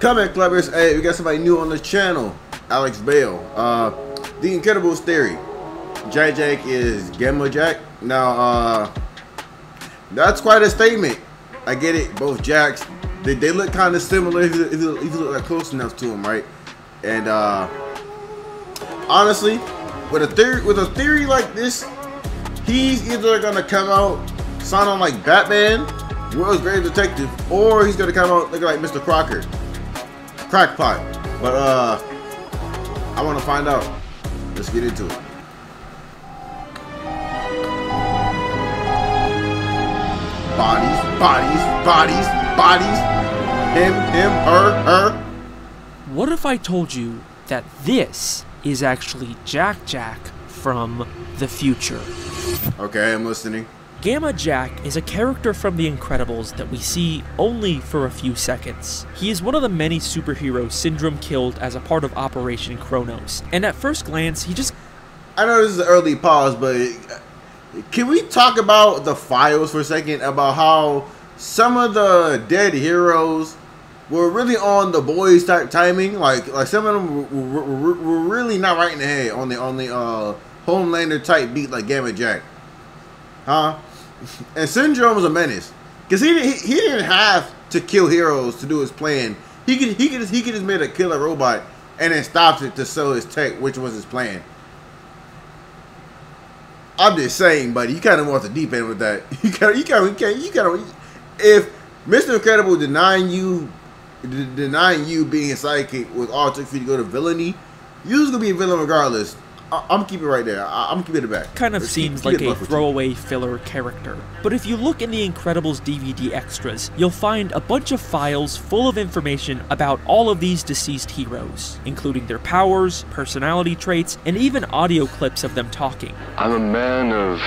Comment clubbers, hey, we got somebody new on the channel, Alex Bale. The Incredibles theory. Jack Jack is Gamma Jack. Now, that's quite a statement. I get it, both Jacks, they look kind of similar if you look like close enough to them, right? And honestly, with a theory like this, he's either gonna come out sounding like Batman, World's Greatest Detective, or he's gonna come out looking like Mr. Crocker. Crackpot. But I want to find out. Let's get into it. Bodies. Him, her. What if I told you that this is actually Jack Jack from the future? Okay, I'm listening. Gamma Jack is a character from The Incredibles that we see only for a few seconds. He is one of the many superheroes Syndrome killed as a part of Operation Kronos, and at first glance, he just... I know this is an early pause, but can we talk about the files for a second, about how some of the dead heroes were really on the boys type timing? Like some of them were really not right in the head on the Homelander type beat like Gamma Jack. Huh? And Syndrome was a menace because he didn't have to kill heroes to do his plan. He could just made a killer robot and then stopped it to sell his tech, which was his plan. I'm just saying, buddy, you kind of went off the deep end with that. You gotta. If Mr. Incredible denying you being a sidekick was all it took for you to go to villainy, you was gonna be a villain regardless. I'm keeping it right there. I'm keeping it back. Kind of seems like a throwaway filler character. But if you look in the Incredibles DVD extras, you'll find a bunch of files full of information about all of these deceased heroes, including their powers, personality traits, and even audio clips of them talking. I'm a man of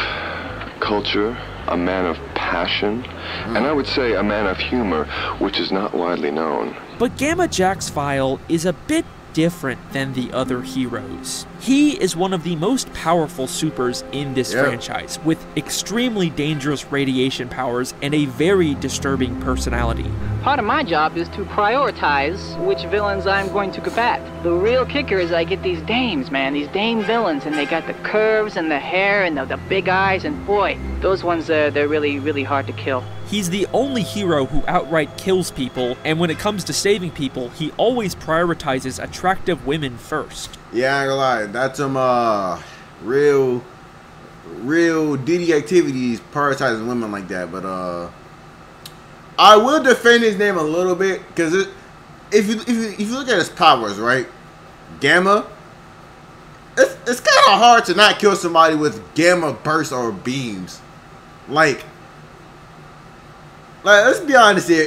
culture, a man of passion, and I would say a man of humor, which is not widely known. But Gamma Jack's file is a bit different than the other heroes. He is one of the most powerful supers in this franchise, with extremely dangerous radiation powers and a very disturbing personality. Part of my job is to prioritize which villains I'm going to combat. The real kicker is I get these dames, man, these dame villains, and they got the curves and the hair and the big eyes, and boy, those ones, they're really, really hard to kill. He's the only hero who outright kills people, and when it comes to saving people, he always prioritizes attractive women first. Yeah, I ain't gonna lie, that's some real Diddy activities prioritizing women like that. But I will defend his name a little bit because if you look at his powers, right, Gamma, it's kind of hard to not kill somebody with gamma bursts or beams, like let's be honest here.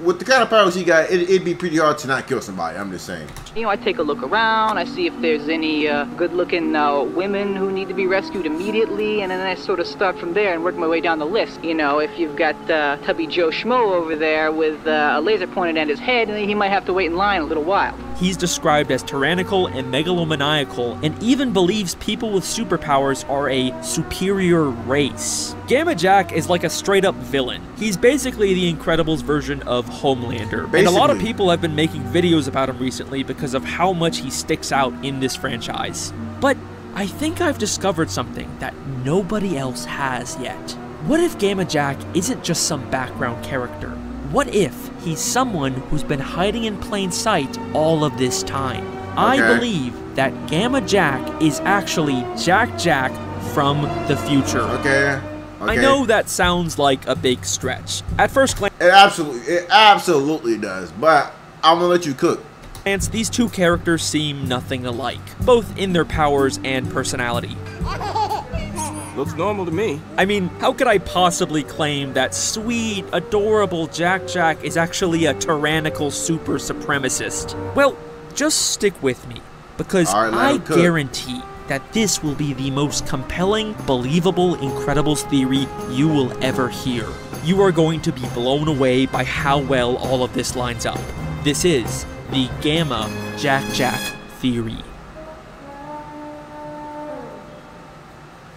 With the kind of powers he got, it'd be pretty hard to not kill somebody. I'm just saying. You know, I take a look around. I see if there's any good-looking women who need to be rescued immediately, and then I sort of start from there and work my way down the list. You know, if you've got Tubby Joe Schmo over there with a laser pointed at his head, and he might have to wait in line a little while. He's described as tyrannical and megalomaniacal, and even believes people with superpowers are a superior race. Gamma Jack is like a straight-up villain. He's basically the Incredibles version of Homelander. And a lot of people have been making videos about him recently because of how much he sticks out in this franchise. But I think I've discovered something that nobody else has yet. What if Gamma Jack isn't just some background character? What if he's someone who's been hiding in plain sight all of this time? I believe that Gamma Jack is actually Jack Jack from the future. Okay. I know that sounds like a big stretch. At first glance, it absolutely does, but I'm gonna let you cook. These two characters seem nothing alike, both in their powers and personality. Looks normal to me. I mean, how could I possibly claim that sweet, adorable Jack Jack is actually a tyrannical super supremacist? Well, just stick with me, because I guarantee that this will be the most compelling, believable Incredibles theory you will ever hear. You are going to be blown away by how well all of this lines up. This is the Gamma Jack Jack theory.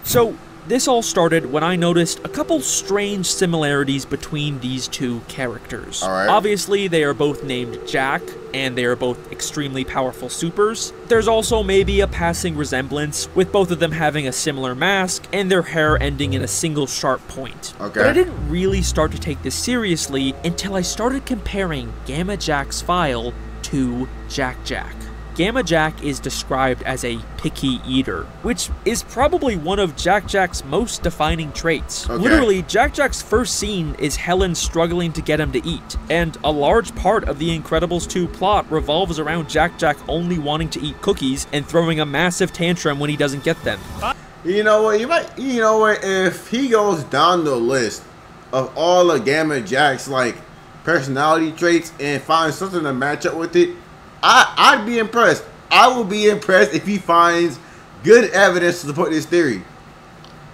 So, This all started when I noticed a couple strange similarities between these two characters. Alright. Obviously, they are both named Jack, and they are both extremely powerful supers. There's also maybe a passing resemblance, with both of them having a similar mask, and their hair ending in a single sharp point. Okay. But I didn't really start to take this seriously until I started comparing Gamma Jack's file to Jack Jack. Gamma Jack is described as a picky eater, which is probably one of Jack Jack's most defining traits. Okay. Literally, Jack Jack's first scene is Helen struggling to get him to eat, and a large part of the Incredibles 2 plot revolves around Jack Jack only wanting to eat cookies and throwing a massive tantrum when he doesn't get them. You know what? You know what? If he goes down the list of all of Gamma Jack's like personality traits and finds something to match up with it, I'd be impressed. I will be impressed if he finds good evidence to support this theory.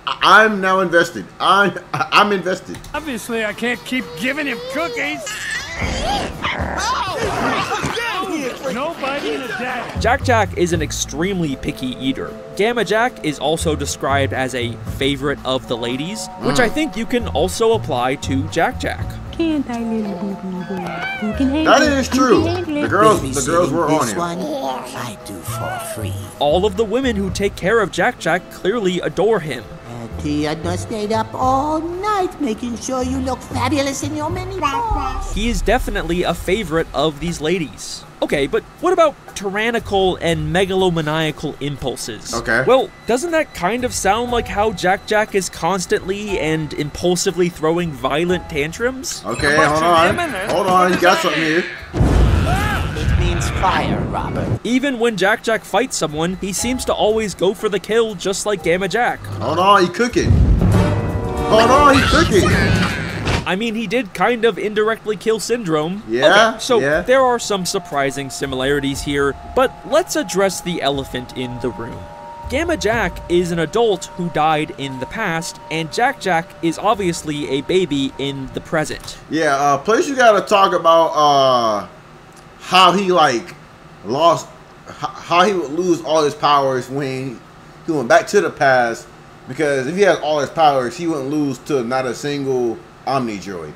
I'm now invested. I'm invested. Obviously, I can't keep giving him cookies. No biting a daddy. Jack Jack is an extremely picky eater. Gamma Jack is also described as a favorite of the ladies, which I think you can also apply to Jack Jack. Can't I, little boo-boo-boo? You can handle That it. is You can true. handle The it. girls were on This him. one, I do for free. All of the women who take care of Jack Jack clearly adore him. Tia just stayed up all night making sure you look fabulous in your mini dress. He is definitely a favorite of these ladies. Okay, but what about tyrannical and megalomaniacal impulses? Okay. Well, doesn't that kind of sound like how Jack Jack is constantly and impulsively throwing violent tantrums? Okay, hold on. Hold on, you got something here. It means fire, Robert. Even when Jack Jack fights someone, he seems to always go for the kill just like Gamma Jack. Hold on, he cooking. Hold on, he cooking. I mean, he did kind of indirectly kill Syndrome. Yeah, Okay, so yeah. there are some surprising similarities here, but let's address the elephant in the room. Gamma Jack is an adult who died in the past, and Jack Jack is obviously a baby in the present. Yeah, plus you gotta talk about how he like lost, how he would lose all his powers when he went back to the past. Because if he has all his powers, he wouldn't lose to not a single Omni Droid.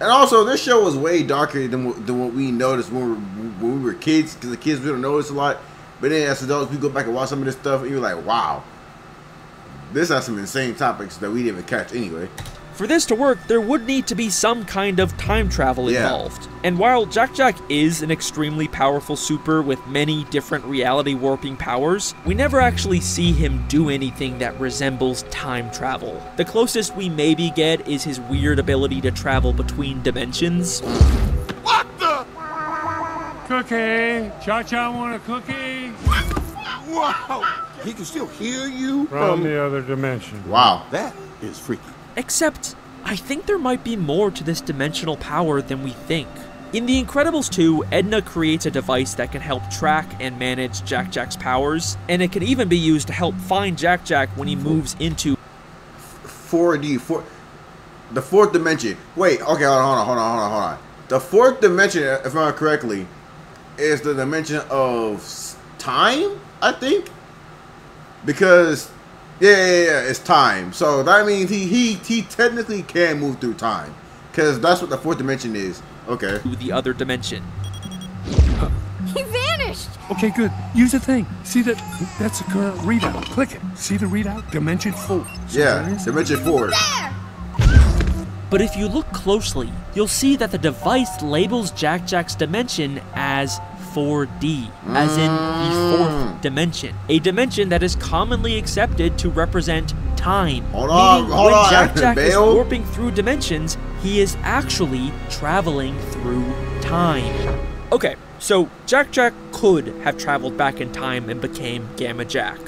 And also, this show was way darker than what we noticed when we were kids. Because the kids we don't notice a lot. But then as adults, we go back and watch some of this stuff, and you're like, wow, this has some insane topics that we didn't even catch anyway. For this to work, there would need to be some kind of time travel Yeah. involved. And while Jack Jack is an extremely powerful super with many different reality warping powers, we never actually see him do anything that resembles time travel. The closest we maybe get is his weird ability to travel between dimensions. Cookie. Cha-Cha want a cookie? He can still hear you From the other dimension. Wow. That is freaky. Except, I think there might be more to this dimensional power than we think. In The Incredibles 2, Edna creates a device that can help track and manage Jack Jack's powers, and it can even be used to help find Jack Jack when he moves into 4D, the fourth dimension. Wait, okay, hold on. The fourth dimension, if I remember correctly, is the dimension of time, I think. Because, yeah, it's time. So that means he technically can move through time. Because that's what the fourth dimension is. Okay. the other dimension. He vanished! Okay, good. Use the thing. See that? That's the current readout. Click it. See the readout? Dimension 4. So Yeah, there it is. dimension 4. But if you look closely, you'll see that the device labels Jack Jack's dimension as 4D, as in the fourth dimension. A dimension that is commonly accepted to represent time. Hold on, Meaning hold when on, Jack Jack is Bale. warping through dimensions, he is actually traveling through time. Okay, so Jack Jack could have traveled back in time and became Gamma Jack.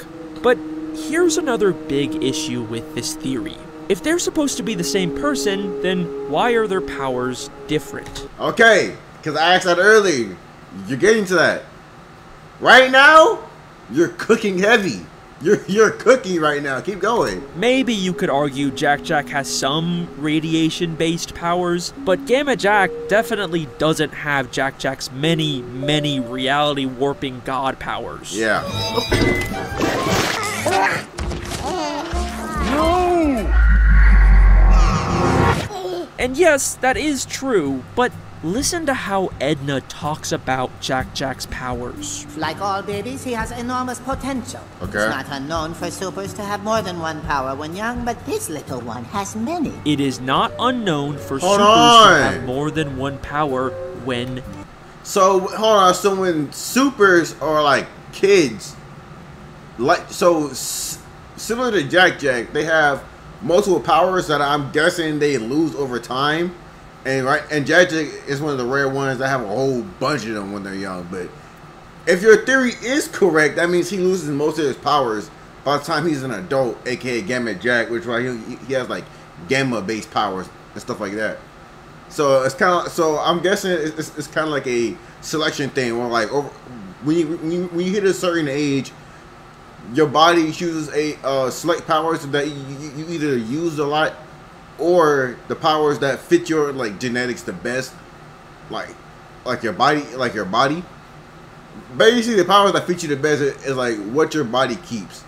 But here's another big issue with this theory. If they're supposed to be the same person, then why are their powers different? Okay, because I asked that earlier. You're getting to that. Right now, you're cooking heavy. You're cooking right now. Keep going. Maybe you could argue Jack Jack has some radiation-based powers, but Gamma Jack definitely doesn't have Jack Jack's many reality-warping god powers. Yeah. And yes, that is true, but listen to how Edna talks about Jack Jack's powers. Like all babies, he has enormous potential. Okay. It's not unknown for supers to have more than one power when young, but this little one has many. It is not unknown for Hold supers on. to have more than one power when... So hold on. So when supers are like kids, like similar to Jack Jack, they have multiple powers that I'm guessing they lose over time. And Jack Jack is one of the rare ones that have a whole bunch of them when they're young. But if your theory is correct, that means he loses most of his powers by the time he's an adult, aka Gamma Jack, which he has like gamma based powers and stuff like that. So it's kind of I'm guessing it's kind of like a selection thing, where like when you hit a certain age, your body chooses a select powers that you either use a lot, or the powers that fit your like genetics the best, like your body. Basically, the powers that fit you the best is like what your body keeps.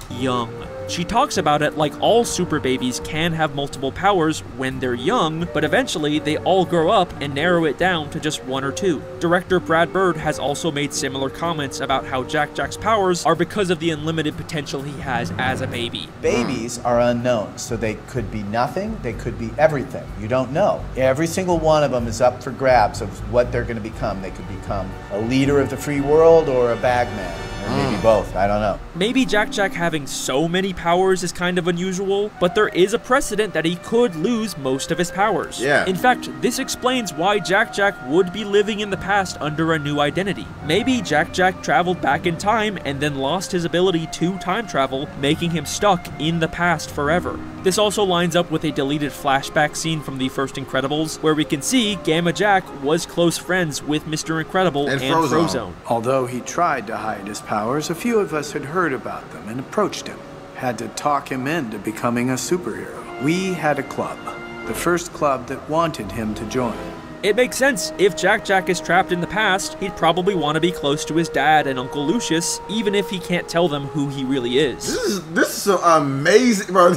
Young. She talks about it like all super babies can have multiple powers when they're young, but eventually they all grow up and narrow it down to just one or two. Director Brad Bird has also made similar comments about how Jack Jack's powers are because of the unlimited potential he has as a baby. Babies are unknown, so they could be nothing, they could be everything. You don't know. Every single one of them is up for grabs of what they're going to become. They could become a leader of the free world or a bagman. Or maybe both, I don't know. Maybe Jack Jack having so many powers is kind of unusual, but there is a precedent that he could lose most of his powers. Yeah. In fact, this explains why Jack Jack would be living in the past under a new identity. Maybe Jack Jack traveled back in time and then lost his ability to time travel, making him stuck in the past forever. This also lines up with a deleted flashback scene from the first Incredibles, where we can see Gamma Jack was close friends with Mr. Incredible and Frozone. Although he tried to hide his powers, a few of us had heard about them and approached him. Had to talk him into becoming a superhero. We had a club, the first club that wanted him to join. It makes sense. If Jack Jack is trapped in the past, he'd probably want to be close to his dad and Uncle Lucius, even if he can't tell them who he really is. This is some amazing, bro.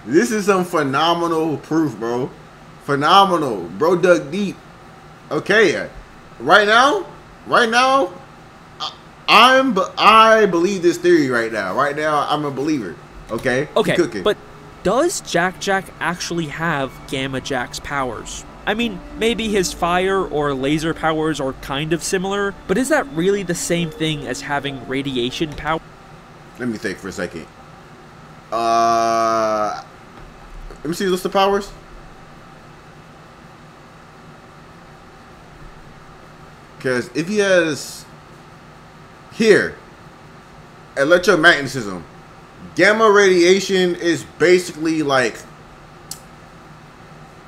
This is some phenomenal proof, bro. Phenomenal. Bro dug deep. Okay, right now, I believe this theory right now. Right now, I'm a believer. Okay? Okay, but does Jack Jack actually have Gamma Jack's powers? I mean, maybe his fire or laser powers are kind of similar, but is that really the same thing as having radiation power? Let me think for a second. Let me see the list of powers. Because if he has here electromagnetism, gamma radiation is basically like,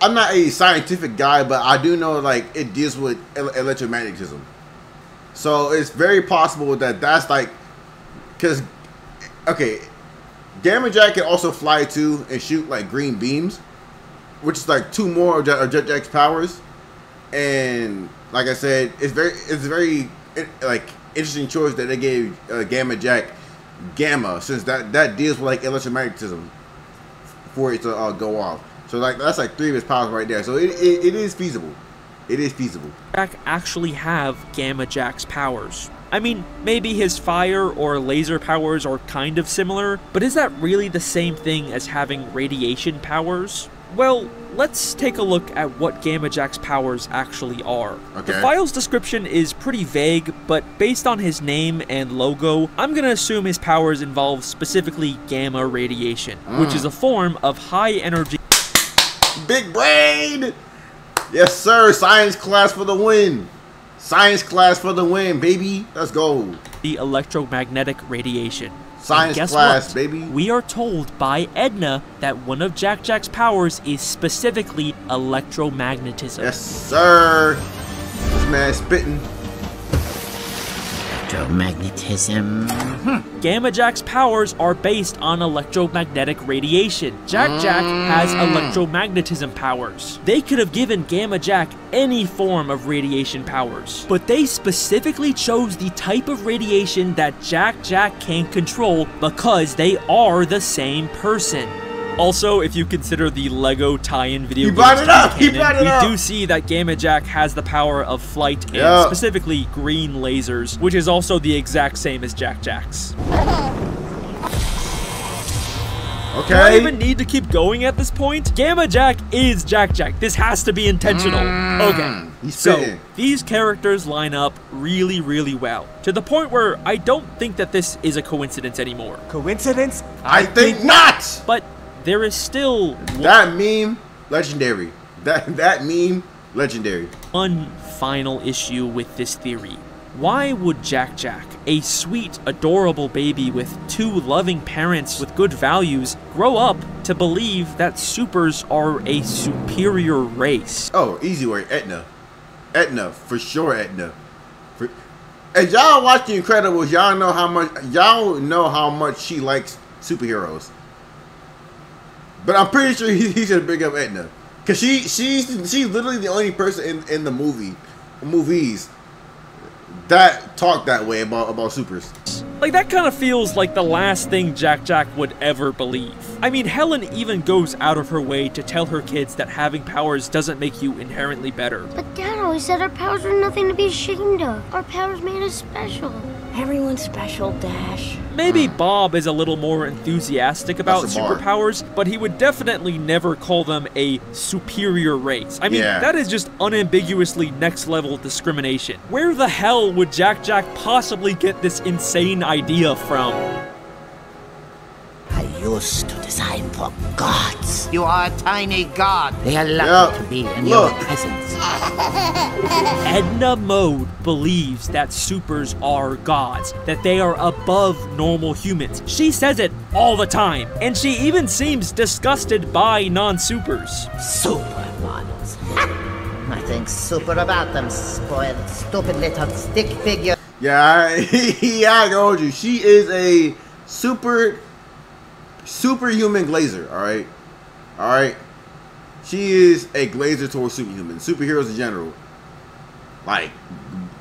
I'm not a scientific guy, but I do know like it deals with electromagnetism. So it's very possible that that's like, because okay, Gamma Jack can also fly too and shoot like green beams, which is like two more of Jack Jack's powers. And like I said, it's very like interesting choice that they gave Gamma Jack Gamma, since that deals with like electromagnetism for it to go off. So like that's like three of his powers right there. So it is feasible. It is feasible. Jack actually have Gamma Jack's powers. I mean, maybe his fire or laser powers are kind of similar, but is that really the same thing as having radiation powers? Well, let's take a look at what Gamma Jack's powers actually are. Okay. The file's description is pretty vague, but based on his name and logo, I'm gonna assume his powers involve specifically gamma radiation, which is a form of high energy. Big brain! Yes, sir. Science class for the win. Science class for the win, baby. Let's go. The electromagnetic radiation. Science class, baby. We are told by Edna that one of Jack Jack's powers is specifically electromagnetism. Yes, sir. This man spitting. Electromagnetism. Gamma Jack's powers are based on electromagnetic radiation. Jack Jack has electromagnetism powers. They could have given Gamma Jack any form of radiation powers, but they specifically chose the type of radiation that Jack Jack can control because they are the same person. Also, if you consider the Lego tie-in video games canon, we do see that Gamma Jack has the power of flight and specifically green lasers, which is also the exact same as Jack Jack's. Okay. Do I even need to keep going at this point? Gamma Jack is Jack Jack. This has to be intentional. Okay, so these characters line up really, really well, to the point where I don't think that this is a coincidence anymore. Coincidence? I think not! But there is still... That meme, legendary. That meme, legendary. One final issue with this theory. Why would Jack Jack, a sweet, adorable baby with 2 loving parents with good values, grow up to believe that supers are a superior race? Oh, easy way, Etna. Etna, for sure, Etna. As y'all watch The Incredibles, y'all know how much she likes superheroes. But I'm pretty sure he should bring up Etna, cause she's literally the only person in the movies that talk that way about supers. Like, that kind of feels like the last thing Jack Jack would ever believe. I mean, Helen even goes out of her way to tell her kids that having powers doesn't make you inherently better. But Dad always said our powers were nothing to be ashamed of. Our powers made us special. Everyone's special, Dash. Maybe Bob is a little more enthusiastic about superpowers, but he would definitely never call them a superior race. I mean, that is just unambiguously next-level discrimination. Where the hell would Jack Jack possibly get this insane idea from? I used to design for gods. You are a tiny god. They are lucky to be in your presence. Edna Mode believes that supers are gods, that they are above normal humans. She says it all the time, and she even seems disgusted by non-supers. Super models. Nothing super about them, spoiled, stupid little stick figure. Yeah, I told you, she is a superhuman glazer, alright? She is a glazer towards superhuman. Superheroes in general. Like,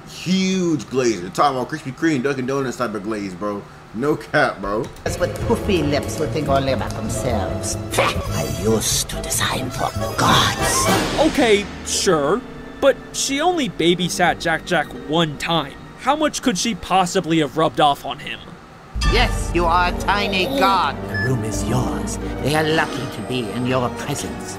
huge glazer. Talking about Krispy Kreme, Dunkin' Donuts type of glaze, bro. No cap, bro. With poofy lips who think only about themselves. I used to design for gods. Okay, sure. But she only babysat Jack Jack one time. How much could she possibly have rubbed off on him? Yes, you are a tiny god. The room is yours. They are lucky to be in your presence.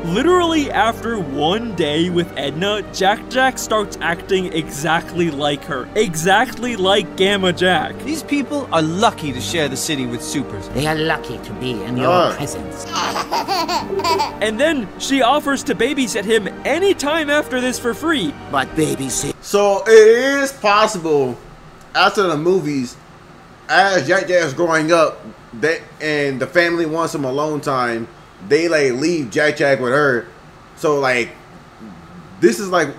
Literally after one day with Edna, Jack Jack starts acting exactly like her. Exactly like Gamma Jack. These people are lucky to share the city with supers. They are lucky to be in your presence. And then she offers to babysit him anytime after this for free. But babysit. So it is possible after the movies, as Jack Jack's growing up, and the family wants some alone time, they like leave Jack Jack with her. So like, this is like,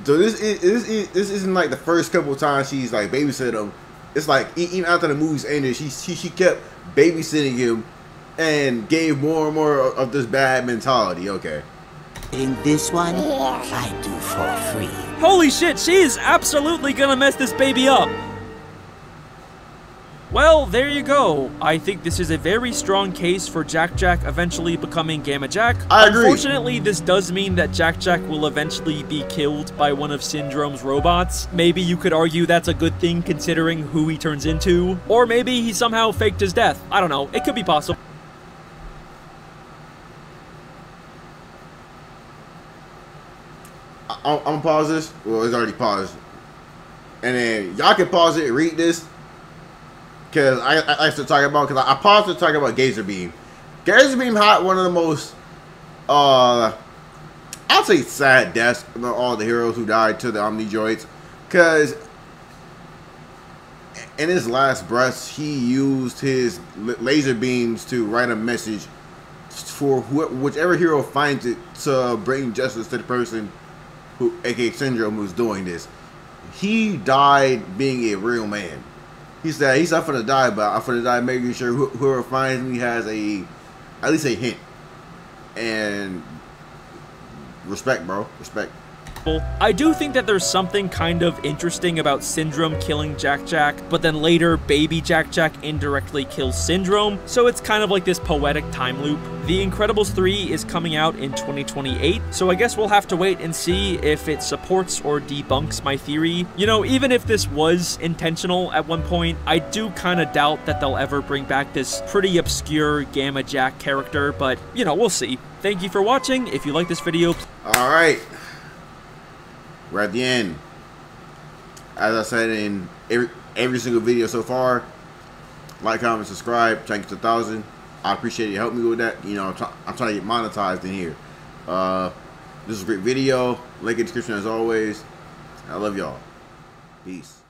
so this isn't like the first couple of times she's like babysit him. It's like even after the movies ended, she kept babysitting him and gave more and more of this bad mentality. Okay. In this one, I do for free. Holy shit, she is absolutely gonna mess this baby up. Well, there you go. I think this is a very strong case for Jack Jack eventually becoming Gamma Jack. I agree. Unfortunately, this does mean that Jack Jack will eventually be killed by one of Syndrome's robots. Maybe you could argue that's a good thing considering who he turns into. Or maybe he somehow faked his death. I don't know. It could be possible. I'm gonna pause this. Well, it's already paused. And then y'all can pause it and read this. Because I have to talk about, because I paused to talk about Gazer Beam. Gazer Beam had one of the most, I'll say sad deaths of all the heroes who died to the Omnidroids. Because in his last breaths, he used his laser beams to write a message for whichever hero finds it to bring justice to the person who, aka Syndrome, who's doing this. He died being a real man. He said he's not gonna die, but I'm gonna die making sure whoever finds me has at least a hint. And respect, bro. Respect. I do think that there's something kind of interesting about Syndrome killing Jack-Jack, but then later baby Jack-Jack indirectly kills Syndrome, so it's kind of like this poetic time loop. The Incredibles 3 is coming out in 2028, so I guess we'll have to wait and see if it supports or debunks my theory. You know, even if this was intentional at one point, I do kind of doubt that they'll ever bring back this pretty obscure Gamma Jack character, but, you know, we'll see. Thank you for watching. If you like this video... Alright. We're at the end. As I said in every single video so far, like, comment, subscribe, try to get to 1,000. I appreciate you helping me with that. You know, I'm trying to get monetized in here. This is a great video. Link in the description as always. I love y'all. Peace.